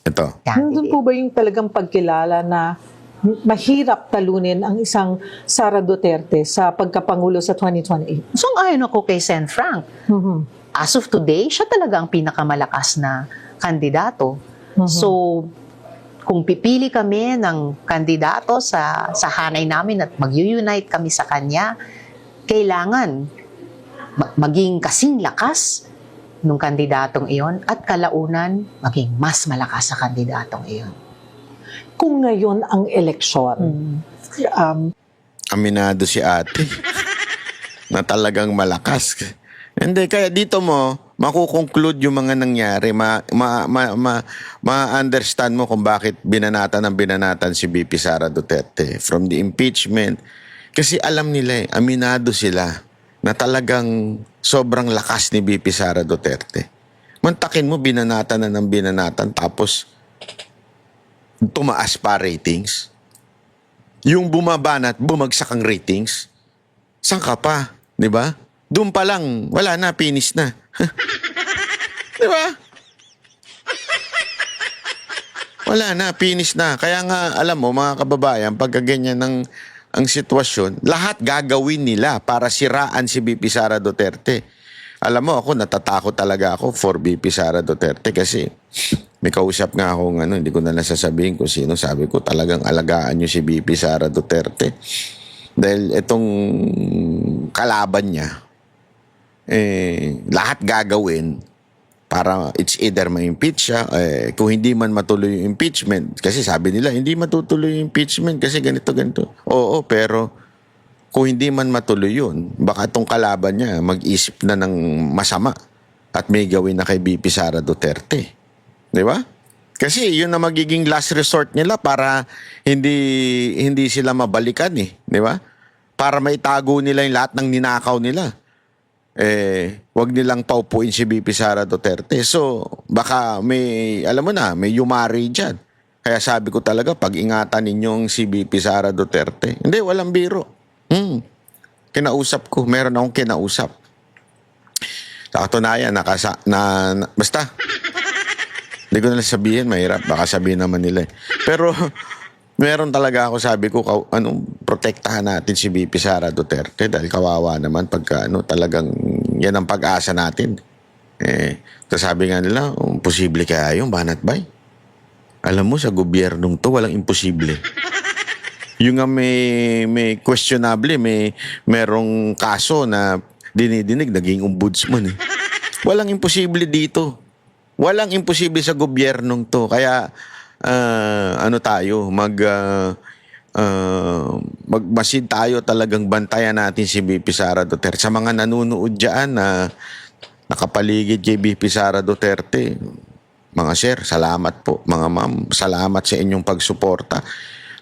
Ito. Nandun po ba yung talagang pagkilala na mahirap talunin ang isang Sara Duterte sa pagkapangulo sa 2028? So, ayon ako kay Sen. Frank. As of today, siya talaga ang pinakamalakas na kandidato. So, kung pipili kami ng kandidato sa hanay namin at mag-unite kami sa kanya, kailangan maging kasing lakas nung kandidatong iyon at kalaunan maging mas malakas sa kandidatong iyon. Kung ngayon ang eleksyon, Aminado si ate na talagang malakas. Hindi, kaya dito mo makukonclude yung mga nangyari, ma-understand mo kung bakit binanatan si BP Sara Duterte from the impeachment. Kasi alam nila aminado sila na talagang sobrang lakas ni BP Sara Duterte. Mantakin mo, binanatan na ng binanatan, tapos tumaas pa ratings. Yung bumaba na at bumagsak ang ratings, saan ka pa? Di ba? Doon pa lang, wala na, finish na. Di ba? Wala na, finish na. Kaya nga, alam mo, mga kababayan, pagka ganyan ang sitwasyon, lahat gagawin nila para siraan si BP Sara Duterte. Alam mo, ako, natatakot talaga ako for BP Sara Duterte kasi may kausap nga akong hindi ko na nasasabihin kung sino. Sabi ko, talagang alagaan nyo si BP Sara Duterte. Dahil itong kalaban niya, lahat gagawin para it's either ma-impeach siya, kung hindi man matuloy yung impeachment, kasi sabi nila, hindi matutuloy yung impeachment kasi ganito. Oo, pero kung hindi man matuloy yun, baka itong kalaban niya mag-isip na ng masama at may gawin na kay BP Sara Duterte. Di ba? Kasi yun na magiging last resort nila para hindi sila mabalikan di ba? Para maitago nila yung lahat ng ninakaw nila. Wag nilang paupuin si BP Sara Duterte. So, baka may, alam mo na, may yumari dyan. Kaya sabi ko talaga, pag-ingatan ninyong si BP Sara Duterte. Hindi, walang biro. Kinausap ko. Meron akong kinausap. Sa katunayan, basta, hindi ko na sabihin, mahirap. Baka sabihin naman nila. Pero, meron talaga ako, sabi ko, protektahan natin si BP Sara Duterte dahil kawawa naman pagka talagang yan ang pag-asa natin. Sabi nga nila, posible kaya yung banat bay? Alam mo, sa gobyernong to, walang imposible. Yung nga may questionable, merong kaso na dinidinig, naging ombudsman Walang imposible dito. Walang imposible sa gobyernong to. Kaya, magmasid tayo, talagang bantayan natin si BP Sara Duterte. Sa mga nanonood dyan na nakapaligid kay BP Sara Duterte, mga sir, salamat po. Mga ma'am, salamat sa inyong pagsuporta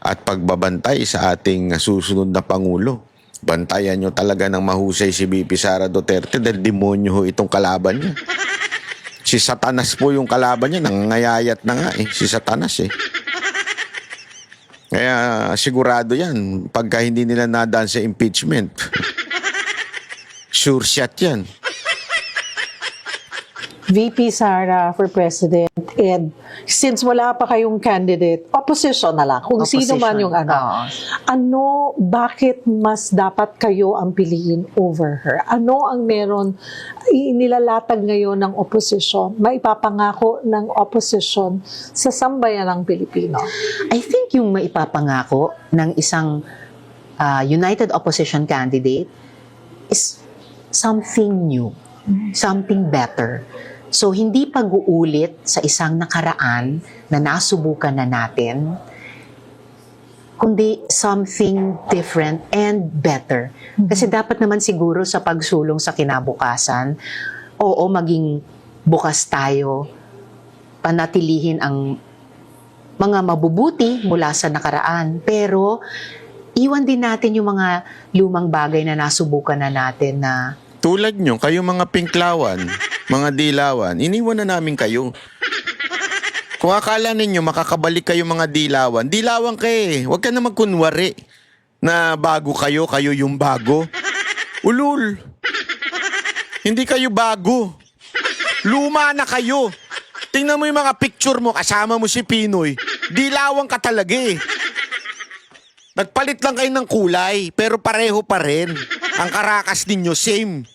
at pagbabantay sa ating susunod na Pangulo. Bantayan nyo talaga ng mahusay si BP Sara Duterte dahil demonyo ho itong kalaban niya. Si Satanas po yung kalaban niya, nangangayayat na nga si Satanas Kaya sigurado yan, pagka hindi nila nadaan sa impeachment, sure shot yan. VP Sara for President, and since wala pa kayong candidate, opposition na lang, kung sino man yung bakit mas dapat kayo ang piliin over her? Ano ang meron, inilalatag ngayon ng opposition, maipapangako ng opposition sa sambayanang Pilipino? I think yung maipapangako ng isang united opposition candidate is something new, something better. So, hindi pag-uulit sa isang nakaraan na nasubukan na natin, kundi something different and better. Kasi dapat naman siguro sa pagsulong sa kinabukasan, maging bukas tayo, panatilihin ang mga mabubuti mula sa nakaraan. Pero, iwan din natin yung mga lumang bagay na nasubukan na natin na tulad nyo, kayo mga pinklawan, mga dilawan, iniwan na namin kayo. Kung akala ninyo makakabalik kayo mga dilawan, dilawan kayo Huwag ka na magkunwari na bago kayo yung bago. Ulul. Hindi kayo bago. Luma na kayo. Tingnan mo yung mga picture mo, kasama mo si Pinoy. Dilawang ka talaga eh. Nagpalit lang kayo ng kulay, pero pareho pa rin. Ang karakas ninyo, same.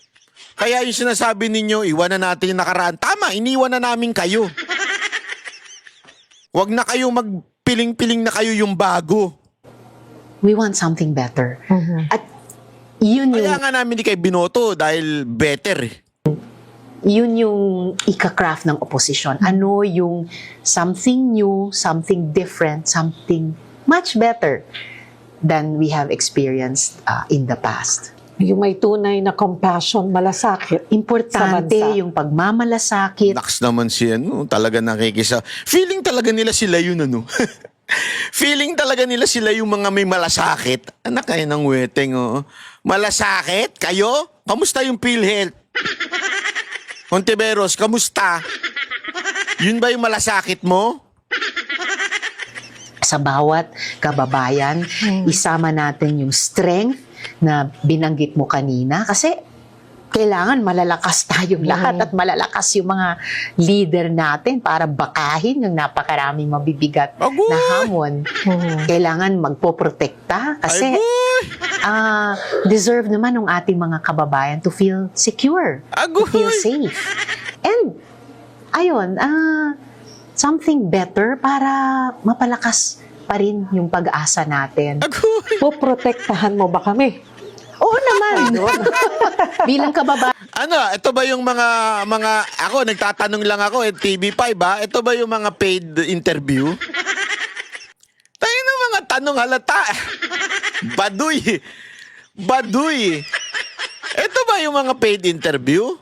Kaya yung sinasabi ninyo, iwanan natin yung nakaraan. Tama, iniwan na namin kayo. Huwag na kayo magpiling-piling na kayo yung bago. We want something better. At yun yung, Kaya nga namin di kayo binoto dahil better eh. yun yung ika-craft ng opposition. Ano yung something new, something different, something much better than we have experienced in the past. Yung may tunay na compassion, malasakit. Importante Sa bansa. yung pagmamalasakit. Naks naman si ano, talaga nakikisa. Feeling talaga nila sila yun ano. Feeling talaga nila sila yung mga may malasakit. Anak kayo ng weteng, oh. Malasakit? Kayo? Kamusta yung PhilHealth? Ontiveros, kamusta? Yun ba yung malasakit mo? Sa bawat kababayan, isama natin yung strength na binanggit mo kanina kasi kailangan malalakas tayong lahat at malalakas yung mga leader natin para bakahin yung napakaraming mabibigat Agoy! na hamon. Kailangan magpoprotekta kasi deserve naman ng ating mga kababayan to feel secure, to feel Agoy! safe. And ayun, something better para mapalakas pa rin yung pag-asa natin. Agoy! Poprotektahan mo ba kami? Oo naman. Bilang kababayan, Ano, ito ba yung mga ako, nagtatanong lang ako, TV5 ba? Ito ba yung mga paid interview? Tayo na mga tanong halata. Baduy. Baduy. Ito ba yung mga paid interview?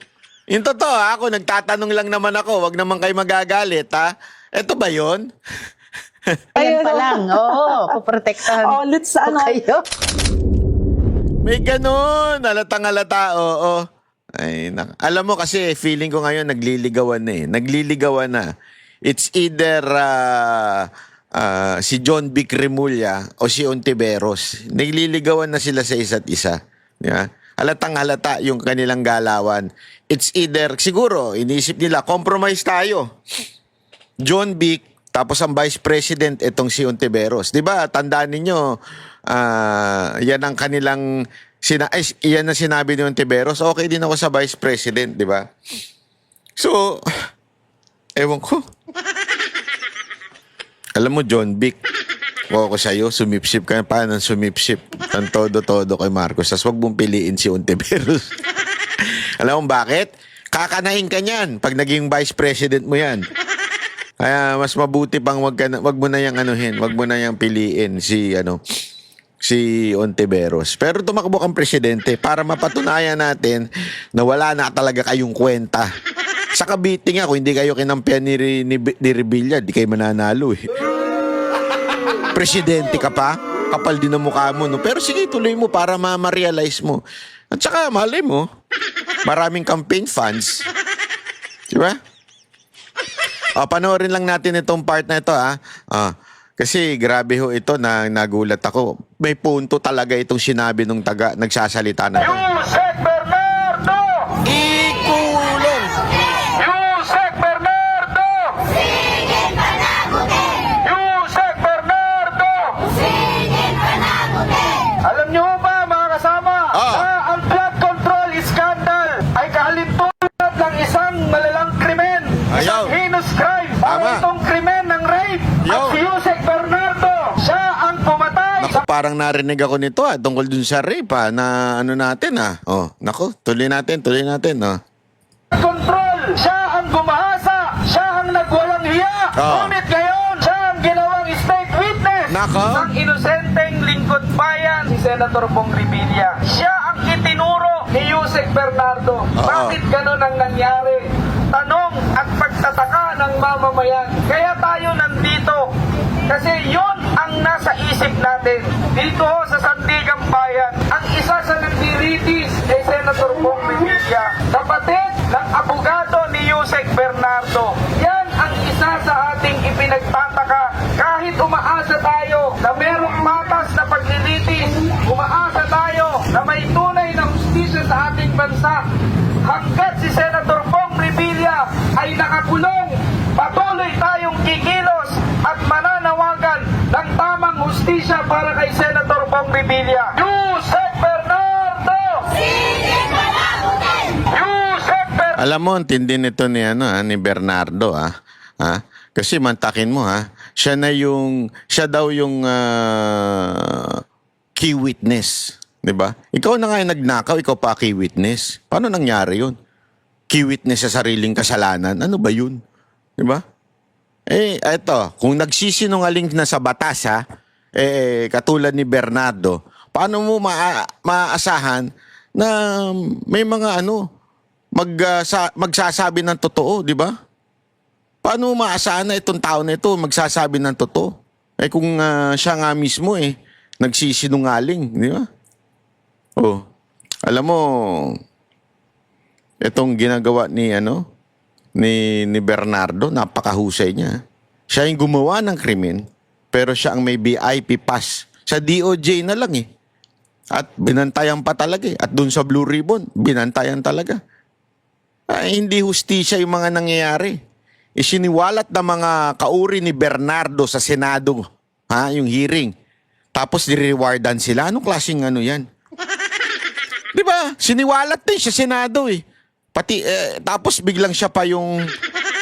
Yung totoo ha, ako nagtatanong lang naman ako, wag naman kayo magagalit ha. Ito ba yun? ayan pa lang. Oo, poprotektahan Oh, let's ko kayo. May ganun. Halatang halata, oo. Ay, alam mo kasi feeling ko ngayon nagliligawan na eh. Nagliligawan na. It's either si John Vic Remulla o si Ontiveros. Nagliligawan na sila sa isa't isa. Yeah? Halatang halata yung kanilang galawan. It's either, siguro, iniisip nila, compromise tayo. John Vic, tapos ang Vice President, itong si Ontiveros. Diba, tandaan ninyo, yan ang kanilang, yan ang sinabi ni Ontiveros, okay din ako sa Vice President, diba? So, ewan ko. Alam mo, John Vic, ako sa'yo, sumipsip ka pa ng sumipsip. Ang todo-todo kay Marcos. Tapos wag mong piliin si Ontiveros. Alam mo bakit? Kakanain ka niyan pag naging Vice President mo yan. Kaya mas mabuti pang wag mo na yang anuhin, wag mo na yang piliin si Ontiveros. Pero tumakbo kang presidente para mapatunayan natin na wala na talaga kayong kwenta. Sa Cavite nga, kung hindi kayo kinampihan ni Revilla, di kayo mananalo eh. Presidente ka pa, kapal din ang mukha mo, no? Pero sige, tuloy mo para ma-realize mo. At saka, malay mo, maraming campaign funds. Diba? Panoorin lang natin itong part na ito, ha? Kasi grabe ho ito na nagulat ako. May punto talaga itong sinabi nung nagsasalita na ito. Yusek Bernardo! Ikulong! Yusek Bernardo! Singin panagutin! Yusek Bernardo! Singin panagutin! Alam niyo ba mga kasama Ah. na ang flood control scandal ay kahalintulad ng isang malalang krimen, Ayaw. isang heinous crime. Tama. Ang itong krimen ng rape. Yo. At si Yusek Bernardo, siya ang pumatay Naku, parang narinig ako nito tungkol dun sa rape na ano natin naku, tuloy natin sa control. Siya ang gumahasa, siya ang nagwalang hiya. Ah. Ngunit ngayon, siya ang ginawang state witness Nako. ng inosenteng lingkod bayan, si Senator Bong Revilla. Siya ang itinuro ni Yusek Bernardo. Bakit ganun ang nangyari? Tanong at pagtataka ng mamamayan. Kaya tayo nandito. Kasi yon ang nasa isip natin. Dito sa Sandigang Bayan, ang isa sa nagdiritis kay Senator Bong Revilla, kapatid ng abogado ni Yusek Bernardo. Yan ang isa sa ating ipinagtataka. Kahit umaasa tayo na merong matas na paglilitis, umaasa tayo na may tunay na hustisya sa ating bansa, hanggat si Senator Bong Revilla ay nakakulong, hustisya para kay Senator Bong Revilla. Yusek Bernardo! Singit panagutin! Yusek Bernardo! Alam mo, ang tindi nito ni, ni Bernardo, ha? Kasi mantakin mo, siya daw yung key witness. Di ba? Ikaw na nga yung nagnakaw, ikaw pa key witness. Paano nangyari yun? Key witness sa sariling kasalanan. Ano ba yun? Di ba? Eto, kung nagsisinungaling na sa batas, katulad ni Bernardo, paano mo maasahan na may mga magsasabi ng totoo, di ba? Paano mo maasahan na itong tao na ito magsasabi ng totoo? Kung siya nga mismo nagsisinungaling, di ba? Alam mo, itong ginagawa ni Bernardo, napakahusay niya. Siya yung gumawa ng krimen, pero siya ang may VIP pass. Sa DOJ na lang At binantayan pa talaga At dun sa Blue Ribbon, binantayan talaga. Hindi hustisya yung mga nangyayari. Isiniwalat na mga kauri ni Bernardo sa Senado, yung hearing. Tapos nirewardan sila. Anong klaseng yan? Di ba? Siniwalat din sa Senado Pati, tapos biglang siya pa yung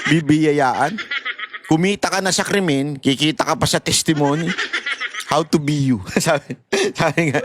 bibiyayaan. Kumita ka na sa krimen, kikita ka pa sa testimony. How to be you. sabi nga.